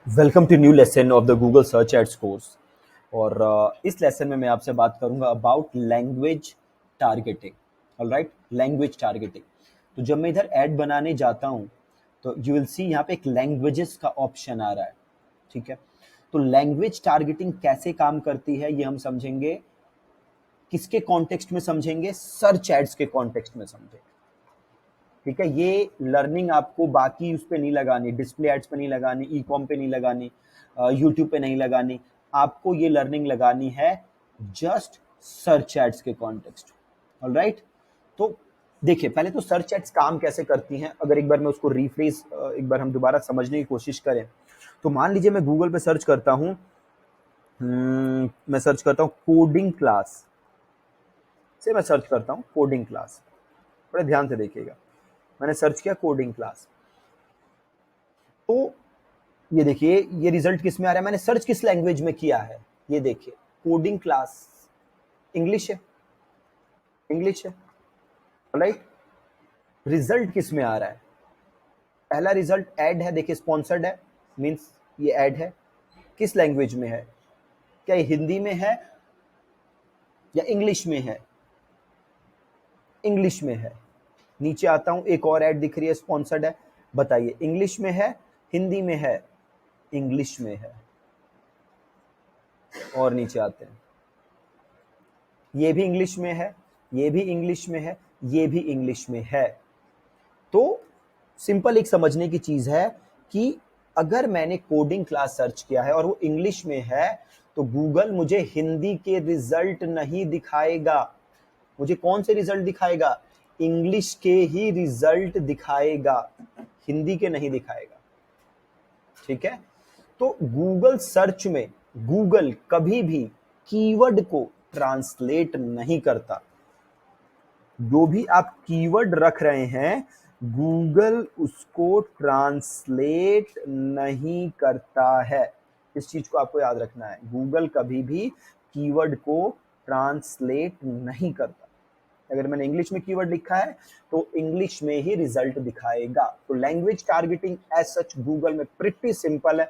Welcome to new lesson of the Google search ads course. और इस लेसन में मैं आपसे बात करूंगा about language targeting. Alright, language targeting. तो जब मैं इधर ऐड बनाने जाता हूं तो यू विल सी यहाँ पे एक लैंग्वेजेस का ऑप्शन आ रहा है। ठीक है, तो लैंग्वेज टारगेटिंग कैसे काम करती है ये हम समझेंगे। किसके कॉन्टेक्स्ट में समझेंगे? सर्च एड्स के कॉन्टेक्स्ट में समझेंगे। ठीक है, ये लर्निंग आपको बाकी उस पे नहीं लगानी, डिस्प्ले एड्स पे नहीं लगानी, ई कॉम पे नहीं लगानी, यूट्यूब पे नहीं लगानी। आपको ये लर्निंग लगानी है जस्ट सर्च एड्स के कॉन्टेक्स्ट। ऑलराइट, तो देखिए पहले तो सर्च एड्स काम कैसे करती हैं। अगर एक बार मैं उसको रिफ्रेश, एक बार हम दोबारा समझने की कोशिश करें तो मान लीजिए मैं गूगल पे सर्च करता हूं, मैं सर्च करता हूं कोडिंग क्लास से, मैं सर्च करता हूं कोडिंग क्लास। बड़े ध्यान से देखिएगा, मैंने सर्च किया कोडिंग क्लास, तो ये देखिए ये रिजल्ट किस में आ रहा है। मैंने सर्च किस लैंग्वेज में किया है, ये देखिए कोडिंग क्लास, इंग्लिश है, इंग्लिश है। राइट, रिजल्ट किस में आ रहा है? पहला रिजल्ट ऐड है, देखिए स्पॉन्सर्ड है, मींस ये ऐड है। किस लैंग्वेज में है? क्या ये हिंदी में है या इंग्लिश में है? इंग्लिश में है। नीचे आता हूं, एक और ऐड दिख रही है, स्पॉन्सर्ड है। बताइए इंग्लिश में है, हिंदी में है? इंग्लिश में है। और नीचे आते हैं, ये भी इंग्लिश में है, ये भी इंग्लिश में है, ये भी इंग्लिश में है। तो सिंपल एक समझने की चीज है कि अगर मैंने कोडिंग क्लास सर्च किया है और वो इंग्लिश में है तो गूगल मुझे हिंदी के रिजल्ट नहीं दिखाएगा। मुझे कौन से रिजल्ट दिखाएगा? इंग्लिश के ही रिजल्ट दिखाएगा, हिंदी के नहीं दिखाएगा। ठीक है, तो गूगल सर्च में गूगल कभी भी कीवर्ड को ट्रांसलेट नहीं करता। जो भी आप कीवर्ड रख रहे हैं गूगल उसको ट्रांसलेट नहीं करता है। इस चीज को आपको याद रखना है, गूगल कभी भी कीवर्ड को ट्रांसलेट नहीं करता। अगर मैंने इंग्लिश में कीवर्ड लिखा है तो इंग्लिश में ही रिजल्ट दिखाएगा। तो language targeting as such Google में प्रिटी सिंपल है।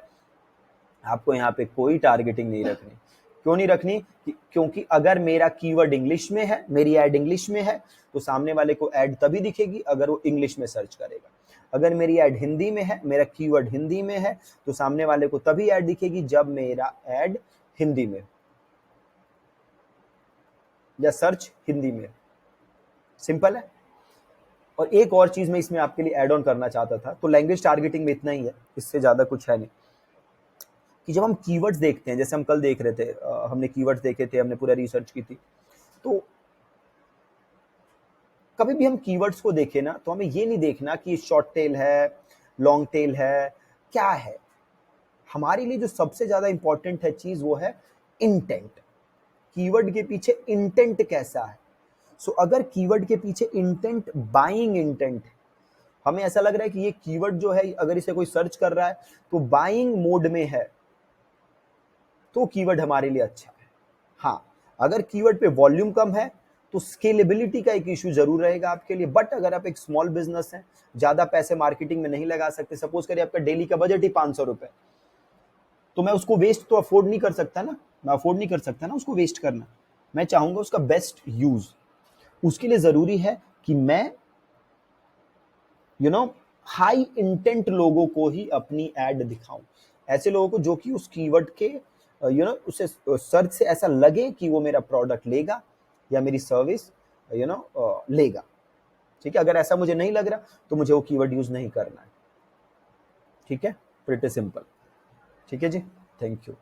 आपको यहाँ पे कोई टारगेटिंग नहीं रखनी। क्यों नहीं रखनी? क्योंकि अगर मेरा कीवर्ड इंग्लिश में है, मेरी ऐड इंग्लिश में है, तो सामने वाले को ऐड तभी दिखेगी अगर वो इंग्लिश में सर्च करेगा। अगर मेरी ऐड हिंदी में है, मेरा कीवर्ड हिंदी में है, तो सामने वाले को तभी ऐड दिखेगी जब मेरा ऐड हिंदी में या सर्च हिंदी में। सिंपल है। और एक और चीज मैं इसमें आपके लिए ऐड ऑन करना चाहता था, तो लैंग्वेज टारगेटिंग में इतना ही है, इससे ज्यादा कुछ है नहीं। कि जब हम कीवर्ड्स देखते हैं, जैसे हम कल देख रहे थे, हमने कीवर्ड्स देखे थे, हमने पूरा रिसर्च की थी, तो कभी भी हम कीवर्ड्स को देखें ना तो हमें ये नहीं देखना कि शॉर्ट टेल है, लॉन्ग टेल है, क्या है। हमारे लिए जो सबसे ज्यादा इंपॉर्टेंट है चीज वो है इंटेंट। कीवर्ड के पीछे इंटेंट कैसा है। सो अगर कीवर्ड के पीछे इंटेंट बाइंग इंटेंट, हमें ऐसा लग रहा है कि ये कीवर्ड जो है अगर इसे कोई सर्च कर रहा है तो बाइंग मोड में है, तो कीवर्ड हमारे लिए अच्छा है। हाँ, अगर कीवर्ड पे वॉल्यूम कम है तो स्केलेबिलिटी का एक इशू जरूर रहेगा आपके लिए। बट अगर आप एक स्मॉल बिजनेस है, ज्यादा पैसे मार्केटिंग में नहीं लगा सकते, सपोज करिए आपका डेली का बजट ही 500 रुपए, तो मैं उसको वेस्ट तो अफोर्ड नहीं कर सकता ना, मैं अफोर्ड नहीं कर सकता ना उसको वेस्ट करना। मैं चाहूंगा उसका बेस्ट यूज। उसके लिए जरूरी है कि मैं हाई इंटेंट लोगों को ही अपनी एड दिखाऊं। ऐसे लोगों को जो कि उस कीवर्ड के उसे सर्च से ऐसा लगे कि वो मेरा प्रोडक्ट लेगा या मेरी सर्विस लेगा। ठीक है, अगर ऐसा मुझे नहीं लग रहा तो मुझे वो कीवर्ड यूज नहीं करना है। ठीक है, प्रिटी सिंपल। ठीक है जी, थैंक यू।